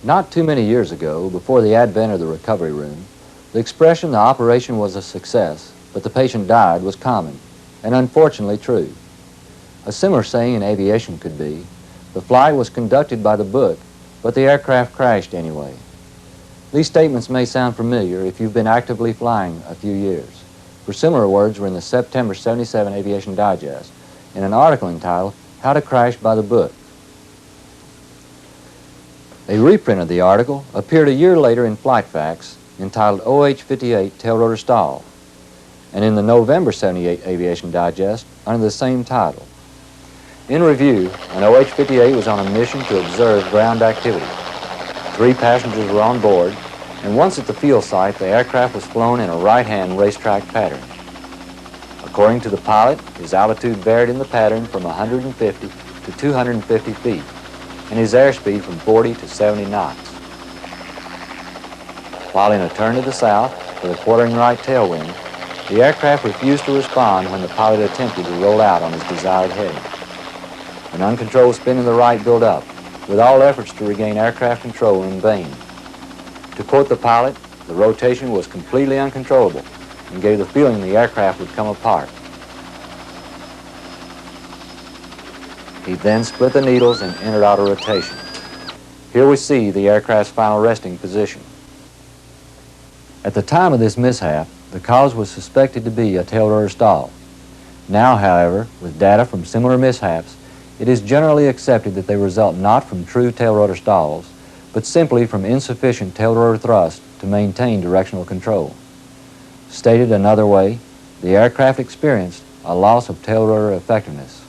Not too many years ago, before the advent of the recovery room, the expression the operation was a success, but the patient died was common, and unfortunately true. A similar saying in aviation could be, the flight was conducted by the book, but the aircraft crashed anyway. These statements may sound familiar if you've been actively flying a few years, for similar words were in the September '77 Aviation Digest, in an article entitled, How to Crash by the Book. A reprint of the article appeared a year later in Flight Facts entitled OH-58 Tail Rotor Stall, and in the November '78 Aviation Digest under the same title. In review, an OH-58 was on a mission to observe ground activity. 3 passengers were on board, and once at the field site, the aircraft was flown in a right-hand racetrack pattern. According to the pilot, his altitude varied in the pattern from 150 to 250 feet, and his airspeed from 40 to 70 knots. While in a turn to the south, with a quartering right tailwind, the aircraft refused to respond when the pilot attempted to roll out on his desired heading. An uncontrolled spin in the right built up, with all efforts to regain aircraft control in vain. To quote the pilot, the rotation was completely uncontrollable and gave the feeling the aircraft would come apart. He then split the needles and entered auto rotation. Here we see the aircraft's final resting position. At the time of this mishap, the cause was suspected to be a tail rotor stall. Now, however, with data from similar mishaps, it is generally accepted that they result not from true tail rotor stalls, but simply from insufficient tail rotor thrust to maintain directional control. Stated another way, the aircraft experienced a loss of tail rotor effectiveness.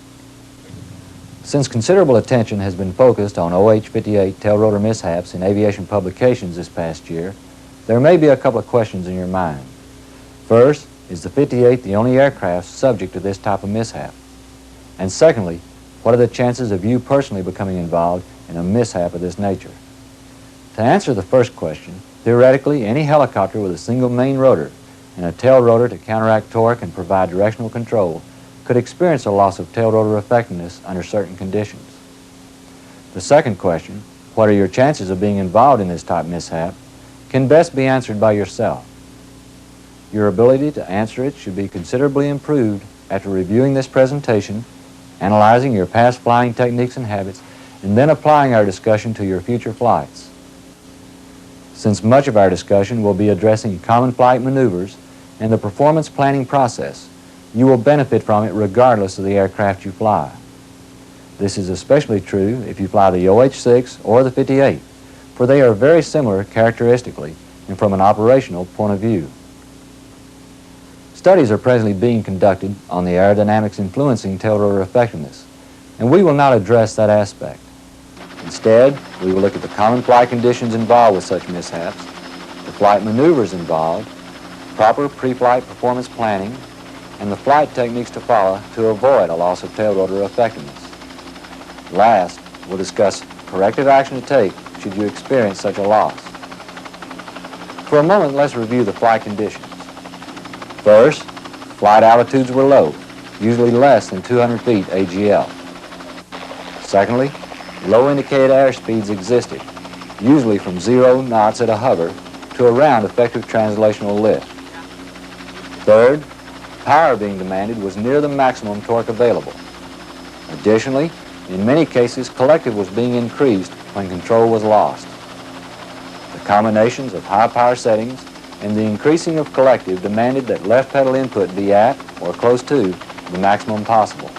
Since considerable attention has been focused on OH-58 tail rotor mishaps in aviation publications this past year, there may be a couple of questions in your mind. First, is the 58 the only aircraft subject to this type of mishap? And secondly, what are the chances of you personally becoming involved in a mishap of this nature? To answer the first question, theoretically, any helicopter with a single main rotor and a tail rotor to counteract torque and provide directional control could experience a loss of tail rotor effectiveness under certain conditions. The second question, what are your chances of being involved in this type mishap, can best be answered by yourself. Your ability to answer it should be considerably improved after reviewing this presentation, analyzing your past flying techniques and habits, and then applying our discussion to your future flights. Since much of our discussion will be addressing common flight maneuvers and the performance planning process, you will benefit from it regardless of the aircraft you fly. This is especially true if you fly the OH-6 or the 58, for they are very similar characteristically and from an operational point of view. Studies are presently being conducted on the aerodynamics influencing tail rotor effectiveness, and we will not address that aspect. Instead, we will look at the common flight conditions involved with such mishaps, the flight maneuvers involved, proper pre-flight performance planning, and the flight techniques to follow to avoid a loss of tail rotor effectiveness. Last, we'll discuss corrective action to take should you experience such a loss. For a moment, let's review the flight conditions. First, flight altitudes were low, usually less than 200 feet AGL. Secondly, low indicated airspeeds existed, usually from 0 knots at a hover to around effective translational lift. Third, power being demanded was near the maximum torque available. Additionally, in many cases, collective was being increased when control was lost. The combinations of high power settings and the increasing of collective demanded that left pedal input be at or close to the maximum possible.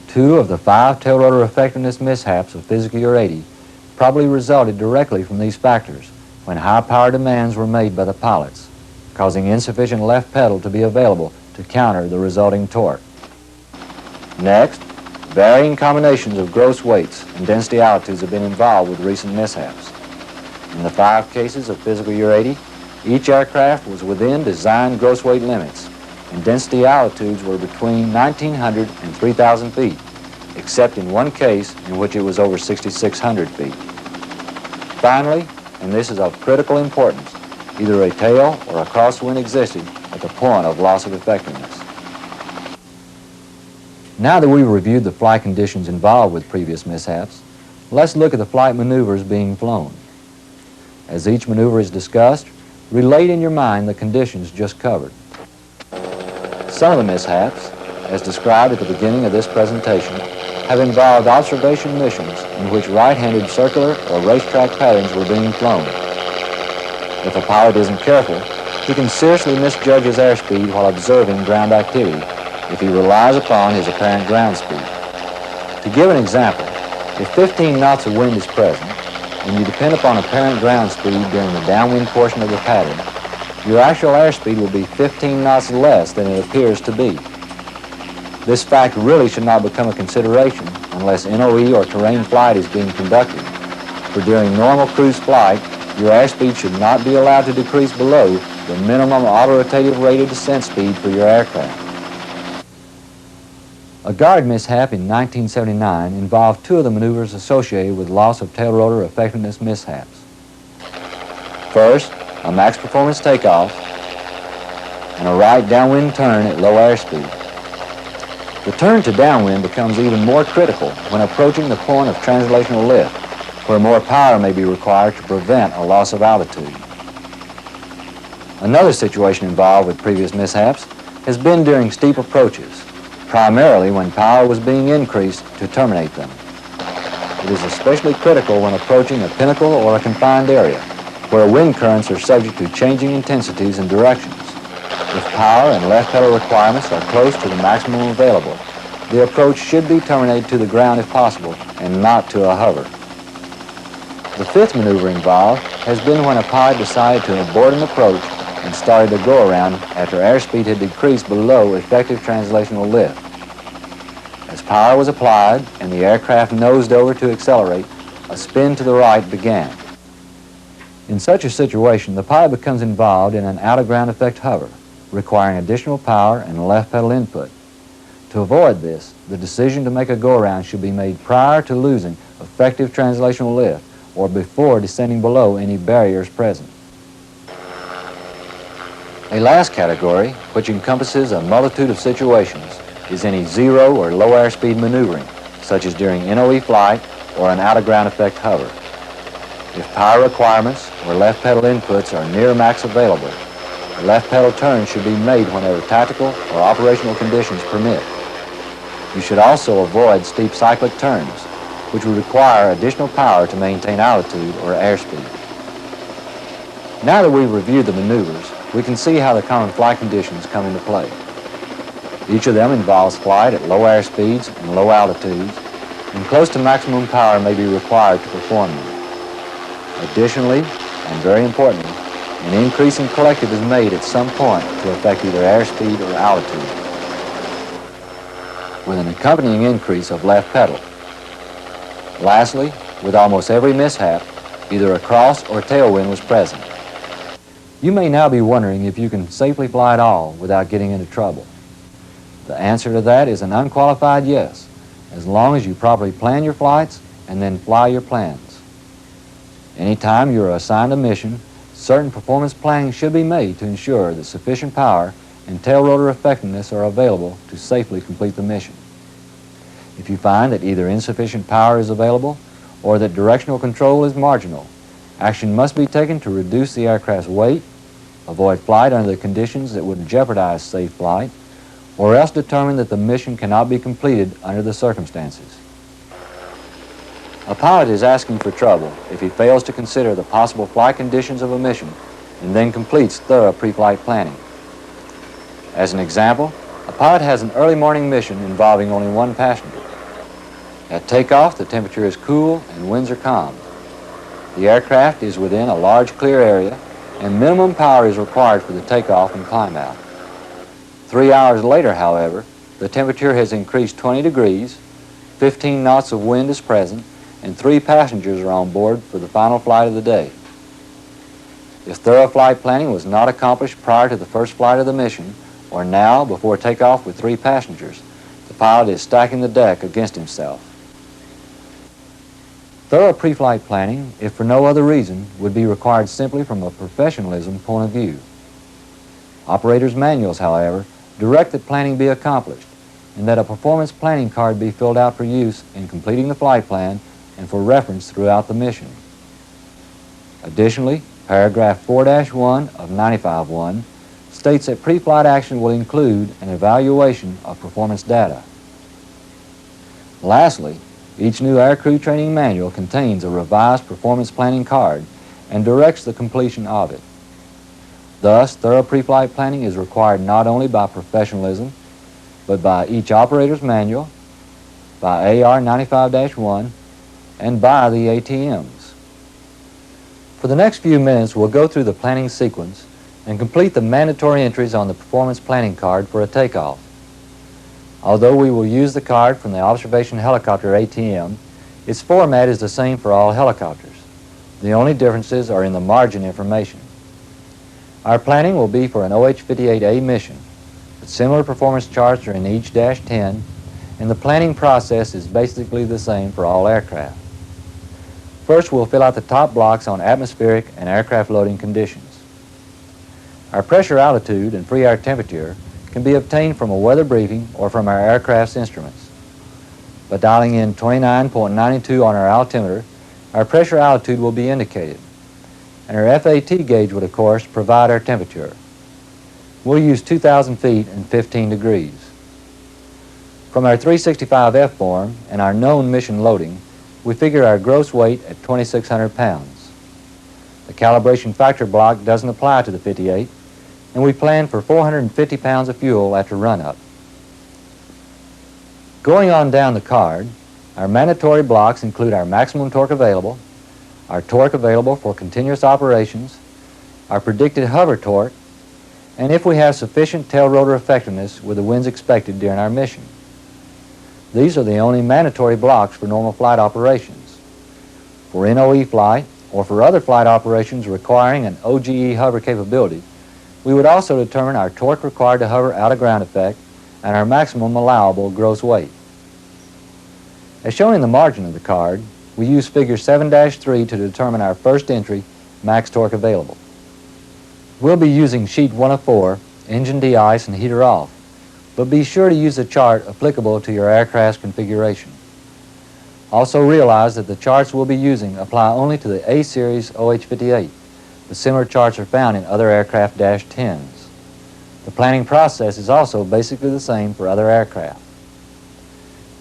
2 of the 5 tail rotor effectiveness mishaps of Physical Year 80 probably resulted directly from these factors when high power demands were made by the pilots, causing insufficient left pedal to be available to counter the resulting torque. Next, varying combinations of gross weights and density altitudes have been involved with recent mishaps. In the 5 cases of Physical Year 80, each aircraft was within design gross weight limits, and density altitudes were between 1,900 and 3,000 feet, except in one case in which it was over 6,600 feet. Finally, and this is of critical importance, either a tail or a crosswind existed at the point of loss of effectiveness. Now that we've reviewed the flight conditions involved with previous mishaps, let's look at the flight maneuvers being flown. As each maneuver is discussed, relate in your mind the conditions just covered. Some of the mishaps, as described at the beginning of this presentation, have involved observation missions in which right-handed circular or racetrack patterns were being flown. If a pilot isn't careful, he can seriously misjudge his airspeed while observing ground activity if he relies upon his apparent ground speed. To give an example, if 15 knots of wind is present and you depend upon apparent ground speed during the downwind portion of the pattern, your actual airspeed will be 15 knots less than it appears to be. This fact really should not become a consideration unless NOE or terrain flight is being conducted. For during normal cruise flight, your airspeed should not be allowed to decrease below the minimum autorotative rate of descent speed for your aircraft. A guard mishap in 1979 involved two of the maneuvers associated with loss of tail rotor effectiveness mishaps. First, a max performance takeoff and a right downwind turn at low airspeed. The turn to downwind becomes even more critical when approaching the point of translational lift, where more power may be required to prevent a loss of altitude. Another situation involved with previous mishaps has been during steep approaches, primarily when power was being increased to terminate them. It is especially critical when approaching a pinnacle or a confined area, where wind currents are subject to changing intensities and directions. If power and left pedal requirements are close to the maximum available, the approach should be terminated to the ground if possible and not to a hover. The fifth maneuver involved has been when a pilot decided to abort an approach and started a go-around after airspeed had decreased below effective translational lift. As power was applied and the aircraft nosed over to accelerate, a spin to the right began. In such a situation, the pilot becomes involved in an out-of-ground effect hover, requiring additional power and left pedal input. To avoid this, the decision to make a go-around should be made prior to losing effective translational lift or before descending below any barriers present. A last category, which encompasses a multitude of situations, is any zero or low airspeed maneuvering, such as during NOE flight or an out-of-ground effect hover. If power requirements or left pedal inputs are near max available, the left pedal turn should be made whenever tactical or operational conditions permit. You should also avoid steep cyclic turns, which would require additional power to maintain altitude or airspeed. Now that we've reviewed the maneuvers, we can see how the common flight conditions come into play. Each of them involves flight at low airspeeds and low altitudes, and close to maximum power may be required to perform them. Additionally, and very importantly, an increase in collective is made at some point to affect either airspeed or altitude, with an accompanying increase of left pedal. Lastly, with almost every mishap, either a cross or tailwind was present. You may now be wondering if you can safely fly at all without getting into trouble. The answer to that is an unqualified yes, as long as you properly plan your flights and then fly your plans. Anytime you are assigned a mission, certain performance planning should be made to ensure that sufficient power and tail rotor effectiveness are available to safely complete the mission. If you find that either insufficient power is available or that directional control is marginal, action must be taken to reduce the aircraft's weight, avoid flight under the conditions that would jeopardize safe flight, or else determine that the mission cannot be completed under the circumstances. A pilot is asking for trouble if he fails to consider the possible flight conditions of a mission and then completes thorough pre-flight planning. As an example, a pilot has an early morning mission involving only one passenger. At takeoff, the temperature is cool and winds are calm. The aircraft is within a large clear area and minimum power is required for the takeoff and climb out. 3 hours later, however, the temperature has increased 20 degrees, 15 knots of wind is present, and 3 passengers are on board for the final flight of the day. If thorough flight planning was not accomplished prior to the first flight of the mission, or now before takeoff with 3 passengers, the pilot is stacking the deck against himself. Thorough pre-flight planning, if for no other reason, would be required simply from a professionalism point of view. Operators' manuals, however, direct that planning be accomplished and that a performance planning card be filled out for use in completing the flight plan and for reference throughout the mission. Additionally, paragraph 4-1 of 95-1 states that pre-flight action will include an evaluation of performance data. Lastly, each new aircrew training manual contains a revised performance planning card and directs the completion of it. Thus, thorough pre-flight planning is required not only by professionalism, but by each operator's manual, by AR 95-1, and by the ATMs. For the next few minutes, we'll go through the planning sequence and complete the mandatory entries on the performance planning card for a takeoff. Although we will use the card from the observation helicopter ATM, its format is the same for all helicopters. The only differences are in the margin information. Our planning will be for an OH-58A mission, but similar performance charts are in each Dash 10, and the planning process is basically the same for all aircraft. First, we'll fill out the top blocks on atmospheric and aircraft loading conditions. Our pressure, altitude, and free air temperature can be obtained from a weather briefing or from our aircraft's instruments. By dialing in 29.92 on our altimeter, our pressure altitude will be indicated, and our FAT gauge would, of course, provide our temperature. We'll use 2,000 feet and 15 degrees. From our 365F form and our known mission loading, we figure our gross weight at 2,600 pounds. The calibration factor block doesn't apply to the 58, and we plan for 450 pounds of fuel after run-up. Going on down the card, our mandatory blocks include our maximum torque available, our torque available for continuous operations, our predicted hover torque, and if we have sufficient tail rotor effectiveness with the winds expected during our mission. These are the only mandatory blocks for normal flight operations. For NOE flight, or for other flight operations requiring an OGE hover capability, we would also determine our torque required to hover out of ground effect and our maximum allowable gross weight. As shown in the margin of the card, we use figure 7-3 to determine our first entry, max torque available. We'll be using sheet 1 of 4, engine de-ice and heater off, but be sure to use the chart applicable to your aircraft's configuration. Also realize that the charts we'll be using apply only to the A-Series OH-58. The similar charts are found in other aircraft Dash 10s. The planning process is also basically the same for other aircraft.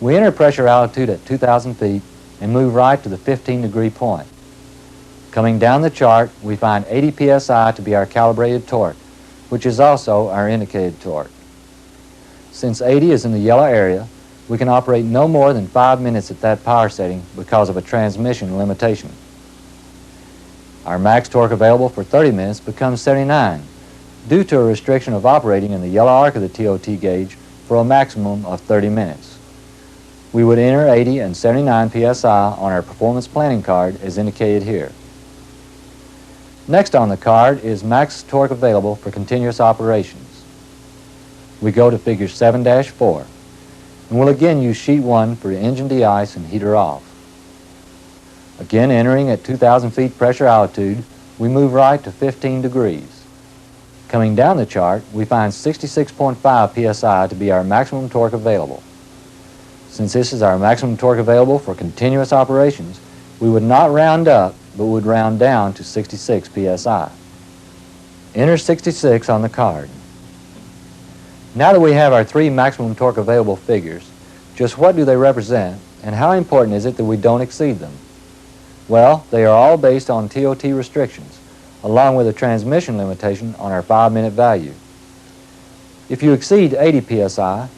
We enter pressure altitude at 2,000 feet and move right to the 15-degree point. Coming down the chart, we find 80 psi to be our calibrated torque, which is also our indicated torque. Since 80 is in the yellow area, we can operate no more than 5 minutes at that power setting because of a transmission limitation. Our max torque available for 30 minutes becomes 79 due to a restriction of operating in the yellow arc of the TOT gauge for a maximum of 30 minutes. We would enter 80 and 79 psi on our performance planning card as indicated here. Next on the card is max torque available for continuous operations. We go to figure 7-4, and we'll again use sheet 1 for engine de-ice and heater off. Again entering at 2,000 feet pressure altitude, we move right to 15 degrees. Coming down the chart, we find 66.5 psi to be our maximum torque available. Since this is our maximum torque available for continuous operations, we would not round up, but would round down to 66 psi. Enter 66 on the card. Now that we have our 3 maximum torque available figures, just what do they represent, and how important is it that we don't exceed them? Well, they are all based on TOT restrictions, along with a transmission limitation on our 5-minute value. If you exceed 80 psi,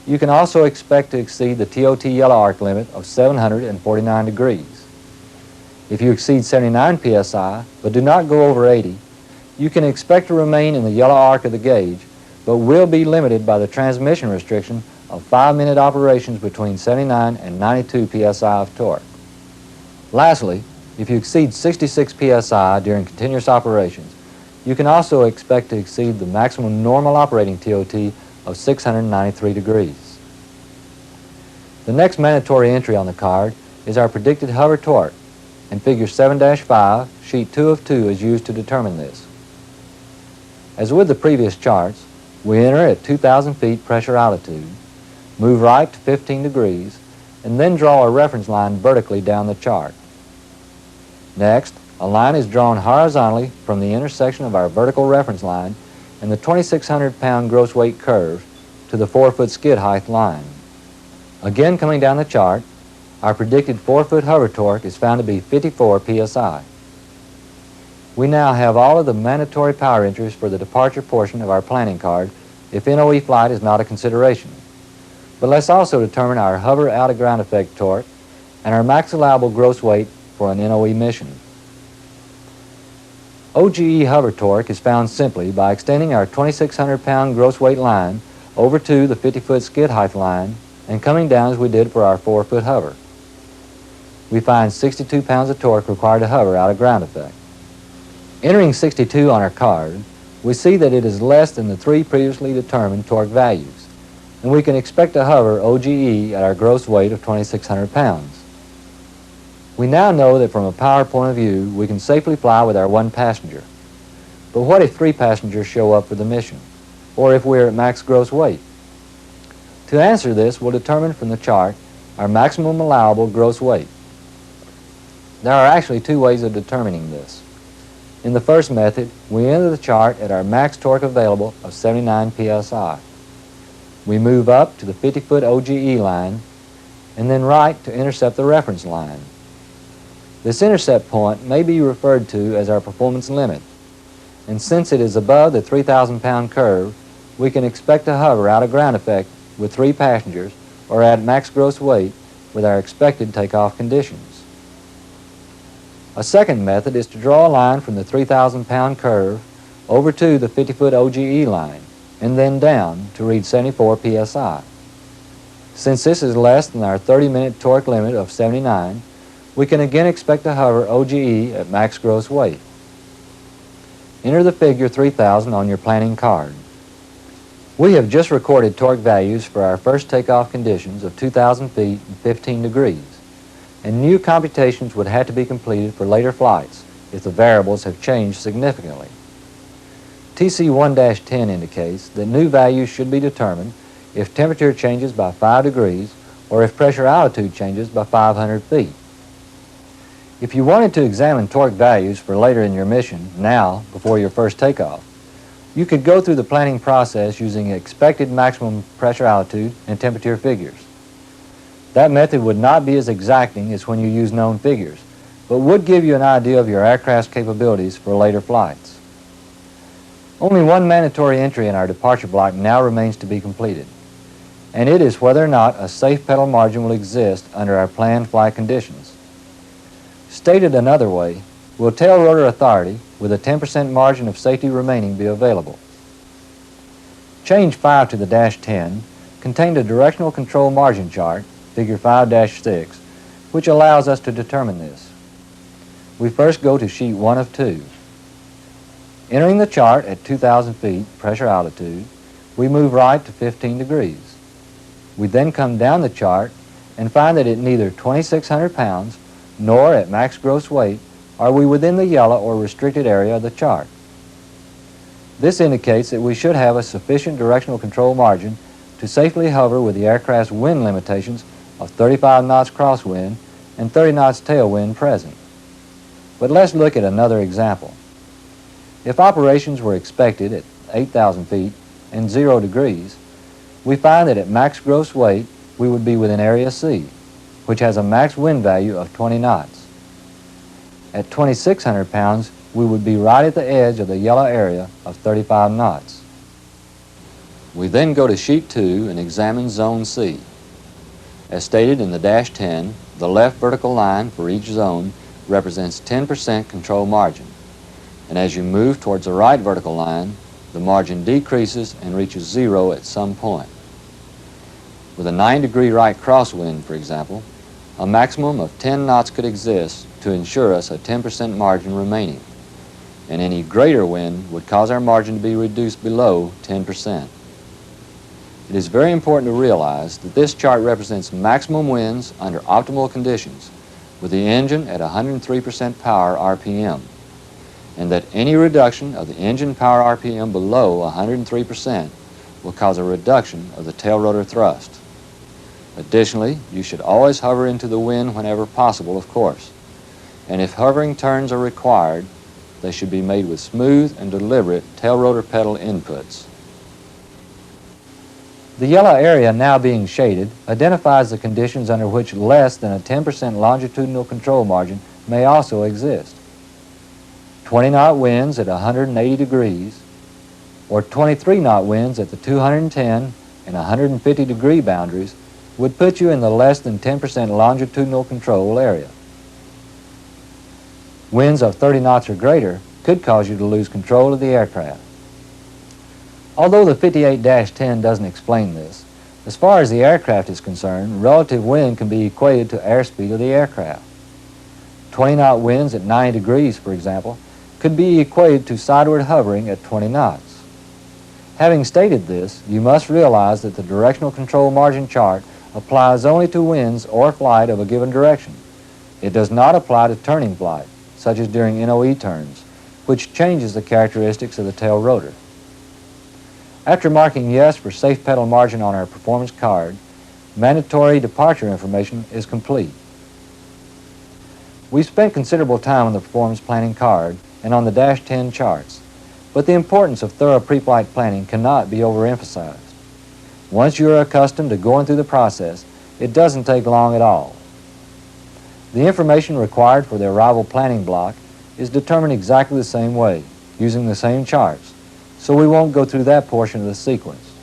you can also expect to exceed the TOT yellow arc limit of 749 degrees. If you exceed 79 psi, but do not go over 80, you can expect to remain in the yellow arc of the gauge, but will be limited by the transmission restriction of 5-minute operations between 79 and 92 psi of torque. Lastly, if you exceed 66 psi during continuous operations, you can also expect to exceed the maximum normal operating TOT of 693 degrees. The next mandatory entry on the card is our predicted hover torque, and figure 7-5, sheet 2 of 2 is used to determine this. As with the previous charts, we enter at 2,000 feet pressure altitude, move right to 15 degrees, and then draw a reference line vertically down the chart. Next, A line is drawn horizontally from the intersection of our vertical reference line and the 2,600 pound gross weight curve to the 4-foot skid height line. Again, coming down the chart, our predicted 4-foot hover torque is found to be 54 psi. We now have all of the mandatory power entries for the departure portion of our planning card if NOE flight is not a consideration. But let's also determine our hover out-of-ground effect torque and our max allowable gross weight for an NOE mission. OGE hover torque is found simply by extending our 2,600 pound gross weight line over to the 50-foot skid height line and coming down as we did for our 4-foot hover. We find 62 pounds of torque required to hover out of ground effect. Entering 62 on our card, we see that it is less than the 3 previously determined torque values, and we can expect to hover OGE at our gross weight of 2,600 pounds. We now know that from a power point of view, we can safely fly with our 1 passenger. But what if 3 passengers show up for the mission, or if we're at max gross weight? To answer this, we'll determine from the chart our maximum allowable gross weight. There are actually 2 ways of determining this. In the first method, we enter the chart at our max torque available of 79 psi. We move up to the 50-foot OGE line and then right to intercept the reference line. This intercept point may be referred to as our performance limit, and since it is above the 3,000 pound curve, we can expect to hover out of ground effect with 3 passengers or at max gross weight with our expected takeoff conditions. A second method is to draw a line from the 3,000 pound curve over to the 50-foot OGE line and then down to read 74 psi. Since this is less than our 30-minute torque limit of 79, we can again expect to hover OGE at max gross weight. Enter the figure 3,000 on your planning card. We have just recorded torque values for our first takeoff conditions of 2,000 feet and 15 degrees, and new computations would have to be completed for later flights if the variables have changed significantly. TC1-10 indicates that new values should be determined if temperature changes by 5 degrees or if pressure altitude changes by 500 feet. If you wanted to examine torque values for later in your mission, now, before your first takeoff, you could go through the planning process using expected maximum pressure altitude and temperature figures. That method would not be as exacting as when you use known figures, but would give you an idea of your aircraft's capabilities for later flights. Only 1 mandatory entry in our departure block now remains to be completed, and it is whether or not a safe pedal margin will exist under our planned flight conditions. Stated another way, will tail rotor authority with a 10% margin of safety remaining be available? Change 5 to the -10 contained a directional control margin chart, figure 5-6, which allows us to determine this. We first go to sheet 1 of 2. Entering the chart at 2,000 feet pressure altitude, we move right to 15 degrees. We then come down the chart and find that at neither 2,600 pounds nor at max gross weight are we within the yellow or restricted area of the chart. This indicates that we should have a sufficient directional control margin to safely hover with the aircraft's wind limitations of 35 knots crosswind and 30 knots tailwind present. But let's look at another example. If operations were expected at 8,000 feet and 0 degrees, we find that at max gross weight we would be within Area C, which has a max wind value of 20 knots. At 2,600 pounds, we would be right at the edge of the yellow area of 35 knots. We then go to sheet 2 and examine zone C. As stated in the -10, the left vertical line for each zone represents 10% control margin, and as you move towards the right vertical line, the margin decreases and reaches 0 at some point. With a 9-degree right crosswind, for example, a maximum of 10 knots could exist to ensure us a 10% margin remaining, and any greater wind would cause our margin to be reduced below 10%. It is very important to realize that this chart represents maximum winds under optimal conditions with the engine at 103% power RPM, and that any reduction of the engine power RPM below 103% will cause a reduction of the tail rotor thrust. Additionally, you should always hover into the wind whenever possible, of course. and if hovering turns are required, they should be made with smooth and deliberate tail rotor pedal inputs. The yellow area now being shaded identifies the conditions under which less than a 10% longitudinal control margin may also exist. 20-knot winds at 180 degrees, or 23-knot winds at the 210 and 150 degree boundaries would put you in the less than 10% longitudinal control area. Winds of 30 knots or greater could cause you to lose control of the aircraft. Although the 58-10 doesn't explain this, as far as the aircraft is concerned, relative wind can be equated to airspeed of the aircraft. 20-knot winds at 90 degrees, for example, could be equated to sideward hovering at 20 knots. Having stated this, you must realize that the directional control margin chart applies only to winds or flight of a given direction. It does not apply to turning flight, such as during NOE turns, which changes the characteristics of the tail rotor. After marking yes for safe pedal margin on our performance card, mandatory departure information is complete. We've spent considerable time on the performance planning card and on the Dash 10 charts, but the importance of thorough pre-flight planning cannot be overemphasized. Once you are accustomed to going through the process, it doesn't take long at all. The information required for the arrival planning block is determined exactly the same way, using the same charts, so we won't go through that portion of the sequence.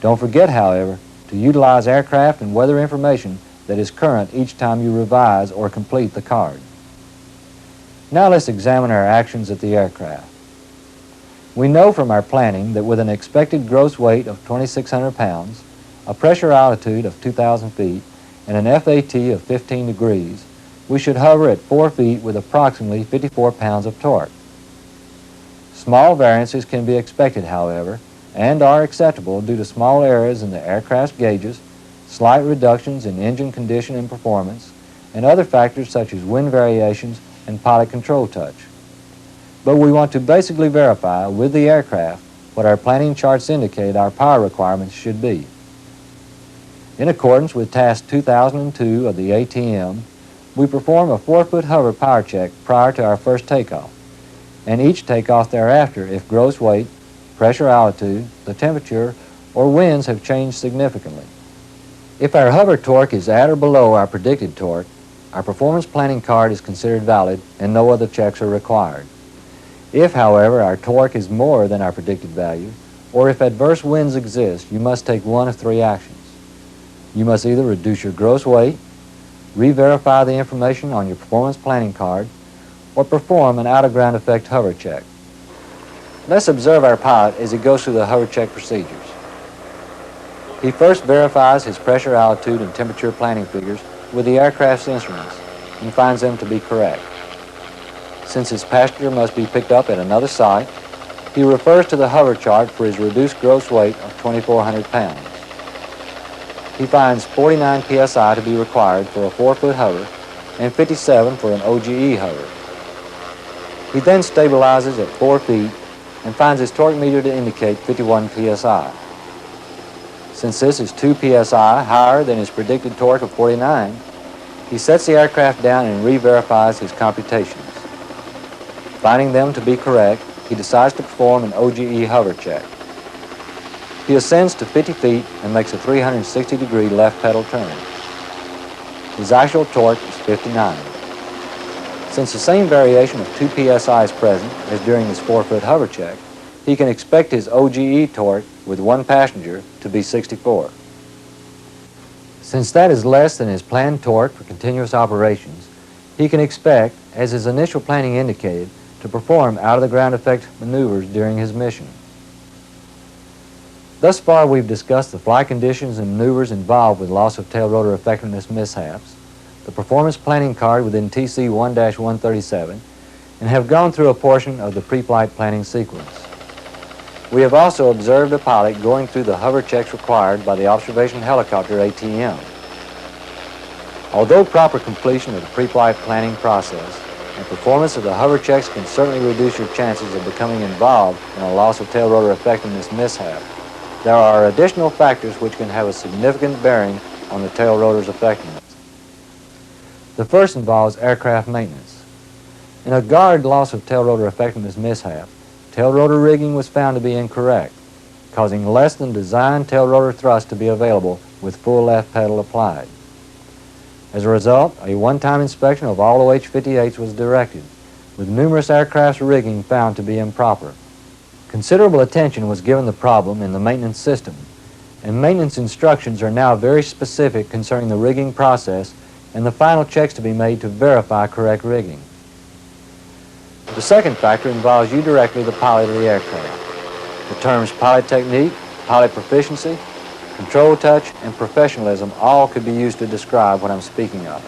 Don't forget, however, to utilize aircraft and weather information that is current each time you revise or complete the card. Now let's examine our actions at the aircraft. We know from our planning that with an expected gross weight of 2,600 pounds, a pressure altitude of 2,000 feet, and an FAT of 15 degrees, we should hover at 4 feet with approximately 54 pounds of torque. Small variances can be expected, however, and are acceptable due to small errors in the aircraft's gauges, slight reductions in engine condition and performance, and other factors such as wind variations and pilot control touch. But we want to basically verify with the aircraft what our planning charts indicate our power requirements should be. In accordance with Task 2002 of the ATM, we perform a 4-foot hover power check prior to our first takeoff, and each takeoff thereafter if gross weight, pressure altitude, the temperature, or winds have changed significantly. If our hover torque is at or below our predicted torque, our performance planning card is considered valid and no other checks are required. If, however, our torque is more than our predicted value, or if adverse winds exist, you must take one of 3 actions. You must either reduce your gross weight, re-verify the information on your performance planning card, or perform an out-of-ground effect hover check. Let's observe our pilot as he goes through the hover check procedures. He first verifies his pressure, altitude, and temperature planning figures with the aircraft's instruments and finds them to be correct. Since his passenger must be picked up at another site, he refers to the hover chart for his reduced gross weight of 2,400 pounds. He finds 49 psi to be required for a 4-foot hover and 57 for an OGE hover. He then stabilizes at 4 feet and finds his torque meter to indicate 51 psi. Since this is 2 psi higher than his predicted torque of 49, he sets the aircraft down and re-verifies his computations. Finding them to be correct, he decides to perform an OGE hover check. He ascends to 50 feet and makes a 360-degree left pedal turn. His actual torque is 59. Since the same variation of 2 psi is present as during his 4-foot hover check, he can expect his OGE torque with 1 passenger to be 64. Since that is less than his planned torque for continuous operations, he can expect, as his initial planning indicated, to perform out-of-the-ground effect maneuvers during his mission. Thus far, we've discussed the flight conditions and maneuvers involved with loss of tail rotor effectiveness mishaps, the performance planning card within TC 1-137, and have gone through a portion of the pre-flight planning sequence. We have also observed a pilot going through the hover checks required by the observation helicopter ATM. Although proper completion of the pre-flight planning process and performance of the hover checks can certainly reduce your chances of becoming involved in a loss of tail rotor effectiveness mishap, there are additional factors which can have a significant bearing on the tail rotor's effectiveness. The first involves aircraft maintenance. In a guard loss of tail rotor effectiveness mishap, tail rotor rigging was found to be incorrect, causing less than designed tail rotor thrust to be available with full left pedal applied. As a result, a one-time inspection of all OH-58s was directed, with numerous aircraft's rigging found to be improper. Considerable attention was given the problem in the maintenance system, and maintenance instructions are now very specific concerning the rigging process and the final checks to be made to verify correct rigging. The second factor involves you directly, the pilot of the aircraft. The terms pilot technique, pilot proficiency, control touch, and professionalism all could be used to describe what I'm speaking of.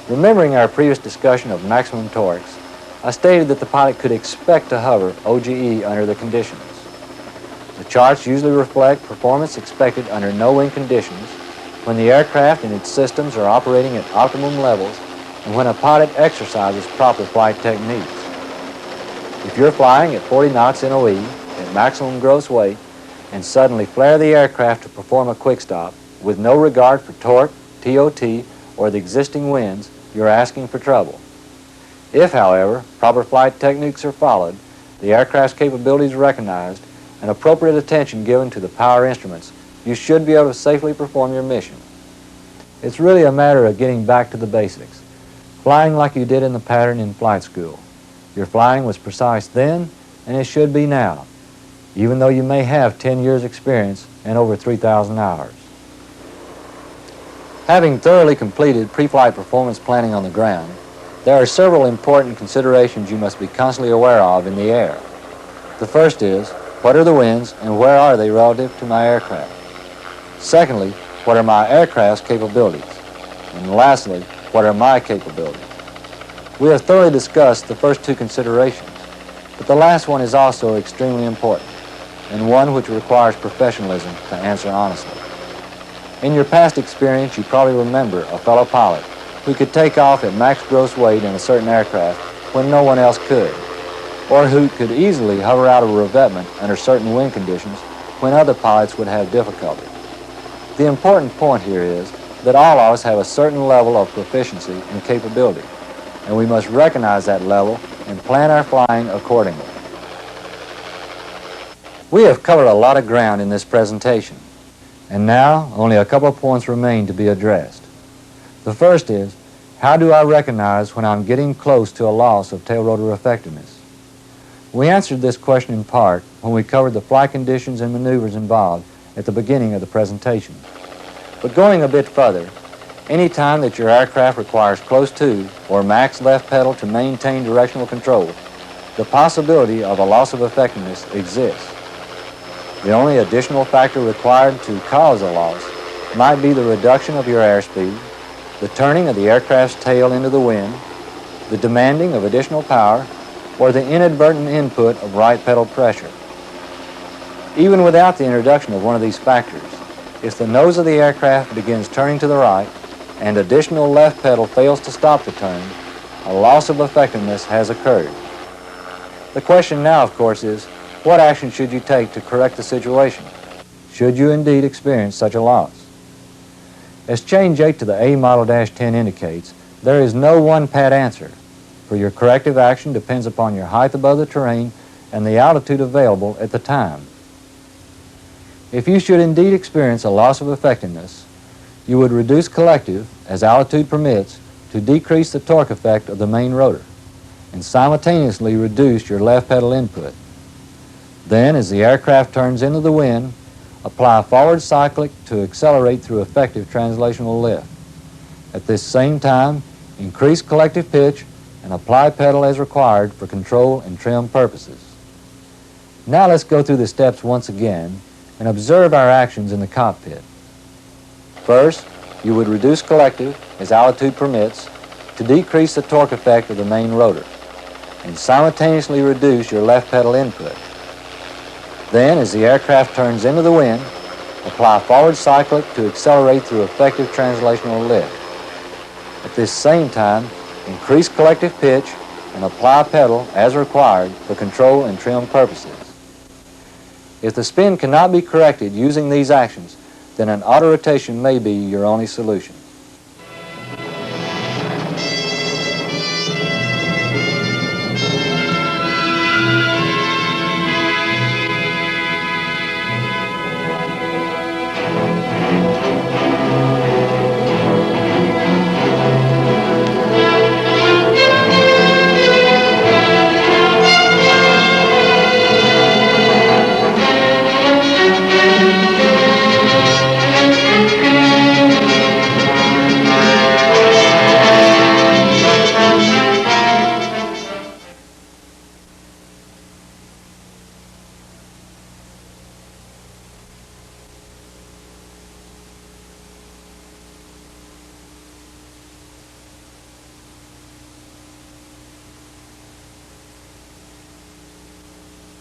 Remembering our previous discussion of maximum torques, I stated that the pilot could expect to hover OGE under the conditions. The charts usually reflect performance expected under no wind conditions, when the aircraft and its systems are operating at optimum levels, and when a pilot exercises proper flight techniques. If you're flying at 40 knots NOE at maximum gross weight and suddenly flare the aircraft to perform a quick stop with no regard for torque, TOT, or the existing winds, you're asking for trouble. If, however, proper flight techniques are followed, the aircraft's capabilities recognized, and appropriate attention given to the power instruments, you should be able to safely perform your mission. It's really a matter of getting back to the basics, flying like you did in the pattern in flight school. Your flying was precise then, and it should be now, even though you may have 10 years experience and over 3,000 hours. Having thoroughly completed pre-flight performance planning on the ground, there are several important considerations you must be constantly aware of in the air. The first is, what are the winds and where are they relative to my aircraft? Secondly, what are my aircraft's capabilities? And lastly, what are my capabilities? We have thoroughly discussed the first two considerations, but the last one is also extremely important, and one which requires professionalism to answer honestly. In your past experience, you probably remember a fellow pilot who could take off at max gross weight in a certain aircraft when no one else could, or who could easily hover out of a revetment under certain wind conditions when other pilots would have difficulty. The important point here is that all of us have a certain level of proficiency and capability, and we must recognize that level and plan our flying accordingly. We have covered a lot of ground in this presentation, and now only a couple of points remain to be addressed. The first is, how do I recognize when I'm getting close to a loss of tail rotor effectiveness? We answered this question in part when we covered the flight conditions and maneuvers involved at the beginning of the presentation. But going a bit further, any time that your aircraft requires close to or max left pedal to maintain directional control, the possibility of a loss of effectiveness exists. The only additional factor required to cause a loss might be the reduction of your airspeed, the turning of the aircraft's tail into the wind, the demanding of additional power, or the inadvertent input of right pedal pressure. Even without the introduction of one of these factors, if the nose of the aircraft begins turning to the right and additional left pedal fails to stop the turn, a loss of effectiveness has occurred. The question now, of course, is what action should you take to correct the situation? Should you indeed experience such a loss? As change 8 to the A Model-10 indicates, there is no one pat answer, for your corrective action depends upon your height above the terrain and the altitude available at the time. If you should indeed experience a loss of effectiveness, you would reduce collective, as altitude permits, to decrease the torque effect of the main rotor, and simultaneously reduce your left pedal input. Then, as the aircraft turns into the wind, apply forward cyclic to accelerate through effective translational lift. At this same time, increase collective pitch and apply pedal as required for control and trim purposes. Now let's go through the steps once again and observe our actions in the cockpit. First, you would reduce collective, as altitude permits, to decrease the torque effect of the main rotor, and simultaneously reduce your left pedal input. Then, as the aircraft turns into the wind, apply forward cyclic to accelerate through effective translational lift. At this same time, increase collective pitch and apply pedal as required for control and trim purposes. If the spin cannot be corrected using these actions, then an auto rotation may be your only solution.